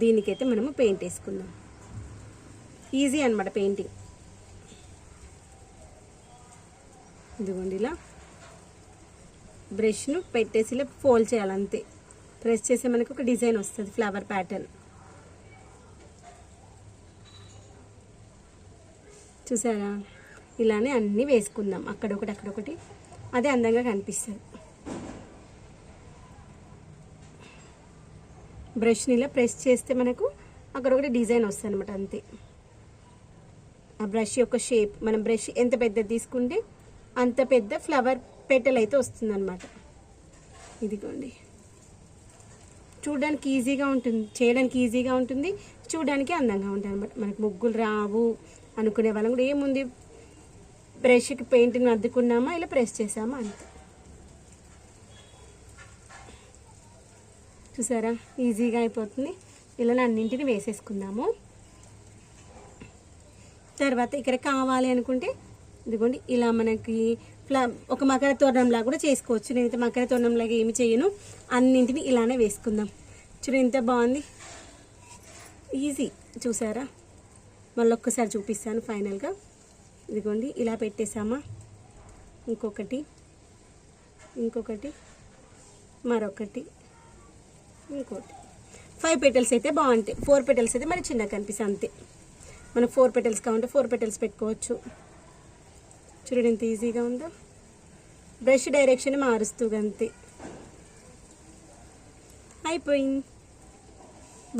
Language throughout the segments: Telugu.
దీనికైతే మనము పెయింట్ వేసుకుందాం. ఈజీ అనమాట పెయింటింగ్. ఇదిగోండి ఇలా బ్రష్ను పెట్టేసి ఇలా ఫోల్డ్ చేయాలి అంతే. ప్రెస్ చేసే మనకు ఒక డిజైన్ వస్తుంది, ఫ్లవర్ ప్యాటర్న్. చూసారా? ఇలానే అన్నీ వేసుకుందాం, అక్కడొకటి అక్కడొకటి. అదే అందంగా కనిపిస్తుంది. బ్రష్ని ఇలా ప్రెస్ చేస్తే మనకు అక్కడ ఒకటి డిజైన్ వస్తుంది అనమాట అంతే. ఆ బ్రష్ యొక్క షేప్, మనం బ్రష్ ఎంత పెద్దది తీసుకుంటే అంత పెద్ద ఫ్లవర్ పెటల్ అయితే వస్తుంది అనమాట. ఇదిగోండి, చూడడానికి ఈజీగా ఉంటుంది, చేయడానికి ఈజీగా ఉంటుంది, చూడడానికి అందంగా ఉంటుంది అనమాట. మనకు ముగ్గులు రావు అనుకునే వాళ్ళం కూడా ఏముంది, బ్రష్కి పెయింట్ని అద్దుకున్నామా ఇలా ప్రెస్ చేసామా అంతే. చూసారా? ఈజీగా అయిపోతుంది. ఇలా అన్నింటిని వేసేసుకుందాము. తర్వాత ఇక్కడ కావాలి అనుకుంటే ఇదిగోండి ఇలా మనకి ఒక మకర తోరణంలాగా కూడా చేసుకోవచ్చు. నేనైతే మకర తోరణంలాగా ఏమి చేయను, అన్నింటిని ఇలానే వేసుకుందాం. చూడు ఎంత బాగుంది, ఈజీ. చూసారా? మళ్ళీ ఒక్కసారి చూపిస్తాను ఫైనల్గా. ఇదిగోండి ఇలా పెట్టేసామా, ఇంకొకటి, ఇంకొకటి, మరొకటి, ఇంకోటి. 5 పెటల్స్ అయితే బాగుంటాయి. 4 పెటల్స్ అయితే మరి చిన్నగా కనిపిస్తుంది అంతే. మనం 4 పెటల్స్ కావాలంటే 4 పెటల్స్ పెట్టుకోవచ్చు. చూడండి ఎంత ఈజీగా ఉందో. బ్రష్ డైరెక్షన్ మారుస్తూ అంతే. అయిపోయింది.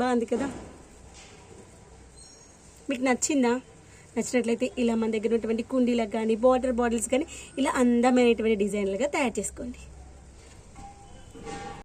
బాగుంది కదా? మీకు నచ్చిందా? నచ్చినట్లయితే ఇలా మన దగ్గర ఉన్నటువంటి కుండీలకు కానీ, వాటర్ బాటిల్స్ కానీ ఇలా అందమైనటువంటి డిజైన్లుగా తయారు చేసుకోండి.